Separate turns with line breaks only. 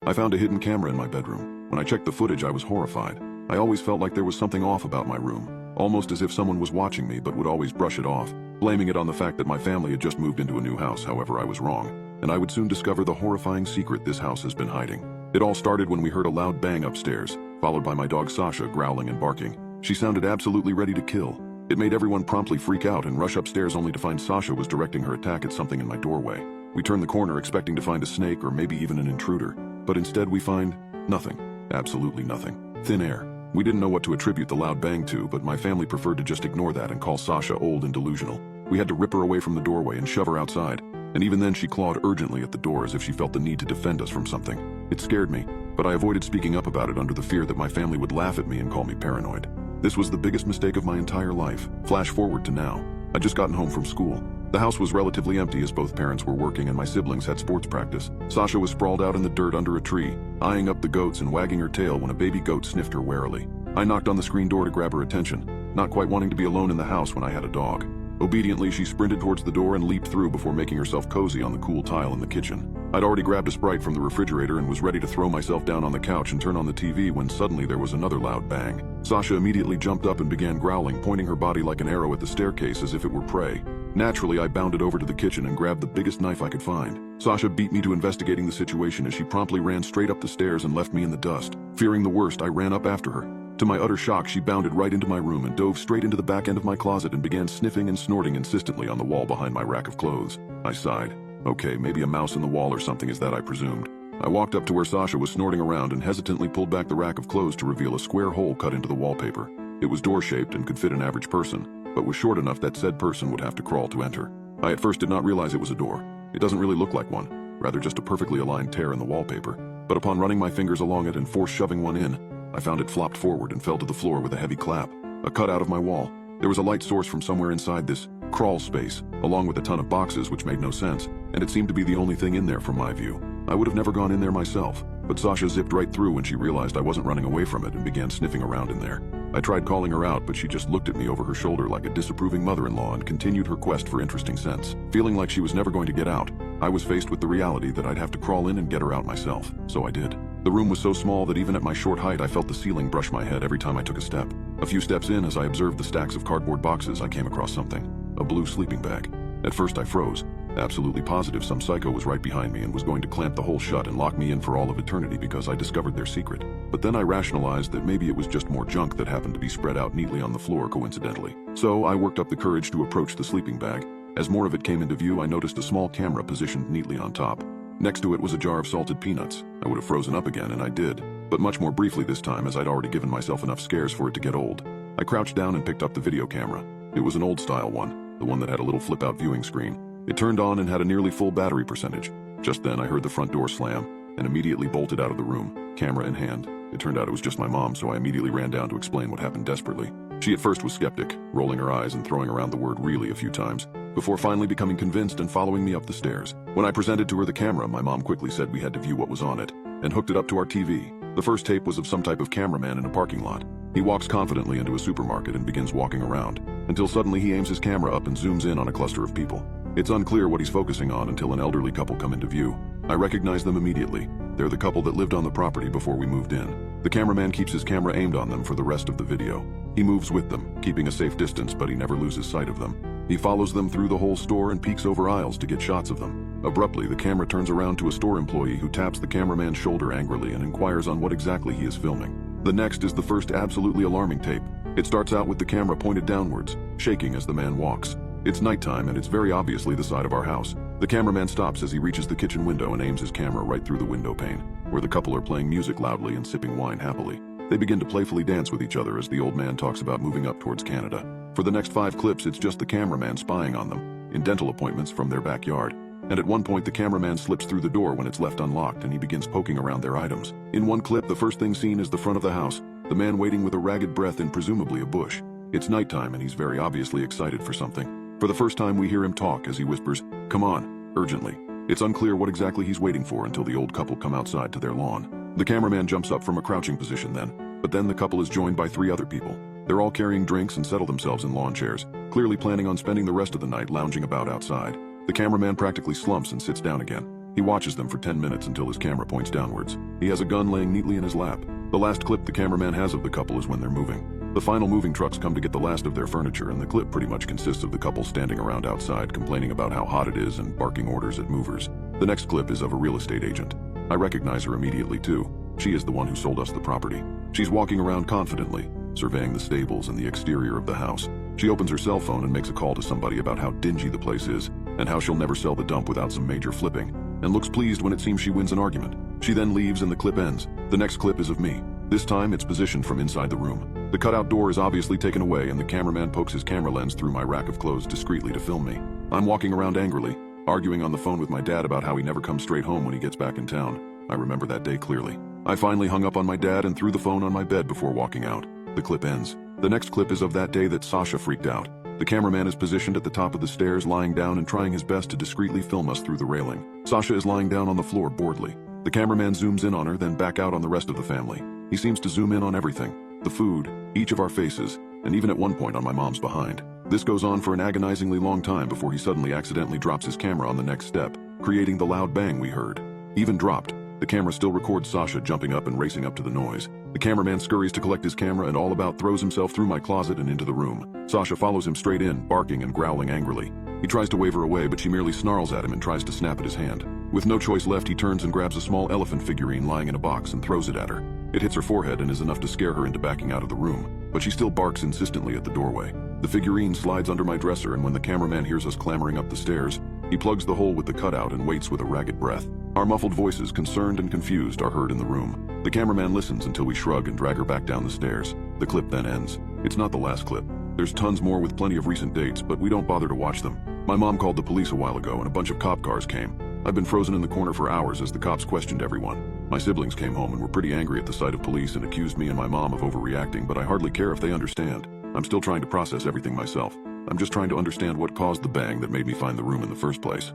I found a hidden camera in my bedroom. When I checked the footage, I was horrified. I always felt like there was something off about my room, almost as if someone was watching me but would always brush it off, blaming it on the fact that my family had just moved into a new house. However, I was wrong, and I would soon discover the horrifying secret this house has been hiding. It all started when we heard a loud bang upstairs, followed by my dog Sasha growling and barking. She sounded absolutely ready to kill. It made everyone promptly freak out and rush upstairs, only to find Sasha was directing her attack at something in my doorway. We turned the corner expecting to find a snake or maybe even an intruder, but instead we find nothing. Absolutely nothing. Thin air. We didn't know what to attribute the loud bang to, but my family preferred to just ignore that and call Sasha old and delusional. We had to rip her away from the doorway and shove her outside, and even then she clawed urgently at the door as if she felt the need to defend us from something. It scared me, but I avoided speaking up about it under the fear that my family would laugh at me and call me paranoid. This was the biggest mistake of my entire life. Flash forward to now. I'd just gotten home from school. The house was relatively empty as both parents were working and my siblings had sports practice. Sasha was sprawled out in the dirt under a tree, eyeing up the goats and wagging her tail when a baby goat sniffed her warily. I knocked on the screen door to grab her attention, not quite wanting to be alone in the house when I had a dog. Obediently, she sprinted towards the door and leaped through before making herself cozy on the cool tile in the kitchen. I'd already grabbed a Sprite from the refrigerator and was ready to throw myself down on the couch and turn on the TV when suddenly there was another loud bang. Sasha immediately jumped up and began growling, pointing her body like an arrow at the staircase as if it were prey. Naturally, I bounded over to the kitchen and grabbed the biggest knife I could find. Sasha beat me to investigating the situation as she promptly ran straight up the stairs and left me in the dust. Fearing the worst, I ran up after her. To my utter shock, she bounded right into my room and dove straight into the back end of my closet and began sniffing and snorting insistently on the wall behind my rack of clothes. I sighed. Okay, maybe a mouse in the wall or something is that, I presumed. I walked up to where Sasha was snorting around and hesitantly pulled back the rack of clothes to reveal a square hole cut into the wallpaper. It was door-shaped and could fit an average person, but was short enough that said person would have to crawl to enter. I at first did not realize it was a door. It doesn't really look like one, rather just a perfectly aligned tear in the wallpaper. But upon running my fingers along it and force shoving one in, I found it flopped forward and fell to the floor with a heavy clap. A cut out of my wall. There was a light source from somewhere inside this crawl space, along with a ton of boxes which made no sense, and it seemed to be the only thing in there from my view. I would have never gone in there myself, but Sasha zipped right through when she realized I wasn't running away from it and began sniffing around in there. I tried calling her out, but she just looked at me over her shoulder like a disapproving mother-in-law and continued her quest for interesting scents. Feeling like she was never going to get out, I was faced with the reality that I'd have to crawl in and get her out myself, so I did. The room was so small that even at my short height I felt the ceiling brush my head every time I took a step. A few steps in, as I observed the stacks of cardboard boxes, I came across something. A blue sleeping bag. At first I froze, absolutely positive some psycho was right behind me and was going to clamp the hole shut and lock me in for all of eternity because I discovered their secret. But then I rationalized that maybe it was just more junk that happened to be spread out neatly on the floor coincidentally. So I worked up the courage to approach the sleeping bag. As more of it came into view, I noticed a small camera positioned neatly on top. Next to it was a jar of salted peanuts. I would have frozen up again, and I did, but much more briefly this time as I'd already given myself enough scares for it to get old. I crouched down and picked up the video camera. It was an old-style one, the one that had a little flip-out viewing screen. It turned on and had a nearly full battery percentage. Just then I heard the front door slam, and immediately bolted out of the room, camera in hand. It turned out it was just my mom, so I immediately ran down to explain what happened desperately. She at first was skeptic, rolling her eyes and throwing around the word really a few times, before finally becoming convinced and following me up the stairs. When I presented to her the camera, my mom quickly said we had to view what was on it, and hooked it up to our TV. The first tape was of some type of cameraman in a parking lot. He walks confidently into a supermarket and begins walking around, until suddenly he aims his camera up and zooms in on a cluster of people. It's unclear what he's focusing on until an elderly couple come into view. I recognize them immediately. They're the couple that lived on the property before we moved in. The cameraman keeps his camera aimed on them for the rest of the video. He moves with them, keeping a safe distance, but he never loses sight of them. He follows them through the whole store and peeks over aisles to get shots of them. Abruptly, the camera turns around to a store employee who taps the cameraman's shoulder angrily and inquires on what exactly he is filming. The next is the first absolutely alarming tape. It starts out with the camera pointed downwards, shaking as the man walks. It's nighttime and it's very obviously the side of our house. The cameraman stops as he reaches the kitchen window and aims his camera right through the window pane, where the couple are playing music loudly and sipping wine happily. They begin to playfully dance with each other as the old man talks about moving up towards Canada. For the next 5 clips, it's just the cameraman spying on them, in dental appointments from their backyard. And at one point, the cameraman slips through the door when it's left unlocked and he begins poking around their items. In one clip, the first thing seen is the front of the house, the man waiting with a ragged breath in presumably a bush. It's nighttime and he's very obviously excited for something. For the first time, we hear him talk as he whispers, "Come on," urgently. It's unclear what exactly he's waiting for until the old couple come outside to their lawn. The cameraman jumps up from a crouching position then, but then the couple is joined by 3 other people. They're all carrying drinks and settle themselves in lawn chairs, clearly planning on spending the rest of the night lounging about outside. The cameraman practically slumps and sits down again. He watches them for 10 minutes until his camera points downwards. He has a gun laying neatly in his lap. The last clip the cameraman has of the couple is when they're moving. The final moving trucks come to get the last of their furniture, and the clip pretty much consists of the couple standing around outside complaining about how hot it is and barking orders at movers. The next clip is of a real estate agent. I recognize her immediately too. She is the one who sold us the property. She's walking around confidently, surveying the stables and the exterior of the house. She opens her cell phone and makes a call to somebody about how dingy the place is, and how she'll never sell the dump without some major flipping, and looks pleased when it seems she wins an argument. She then leaves and the clip ends. The next clip is of me. This time it's positioned from inside the room. The cutout door is obviously taken away and the cameraman pokes his camera lens through my rack of clothes discreetly to film me. I'm walking around angrily, arguing on the phone with my dad about how he never comes straight home when he gets back in town. I remember that day clearly. I finally hung up on my dad and threw the phone on my bed before walking out. The clip ends. The next clip is of that day that Sasha freaked out. The cameraman is positioned at the top of the stairs, lying down and trying his best to discreetly film us through the railing. Sasha is lying down on the floor boredly. The cameraman zooms in on her, then back out on the rest of the family. He seems to zoom in on everything. The food, each of our faces, and even at one point on my mom's behind. This goes on for an agonizingly long time before he suddenly accidentally drops his camera on the next step, creating the loud bang we heard. Even dropped, the camera still records Sasha jumping up and racing up to the noise. The cameraman scurries to collect his camera and all about throws himself through my closet and into the room. Sasha follows him straight in, barking and growling angrily. He tries to wave her away, but she merely snarls at him and tries to snap at his hand. With no choice left, he turns and grabs a small elephant figurine lying in a box and throws it at her. It hits her forehead and is enough to scare her into backing out of the room, but she still barks insistently at the doorway. The figurine slides under my dresser, and when the cameraman hears us clambering up the stairs, he plugs the hole with the cutout and waits with a ragged breath. Our muffled voices, concerned and confused, are heard in the room. The cameraman listens until we shrug and drag her back down the stairs. The clip then ends. It's not the last clip. There's tons more with plenty of recent dates, but we don't bother to watch them. My mom called the police a while ago and a bunch of cop cars came. I've been frozen in the corner for hours as the cops questioned everyone. My siblings came home and were pretty angry at the sight of police and accused me and my mom of overreacting, but I hardly care if they understand. I'm still trying to process everything myself. I'm just trying to understand what caused the bang that made me find the room in the first place.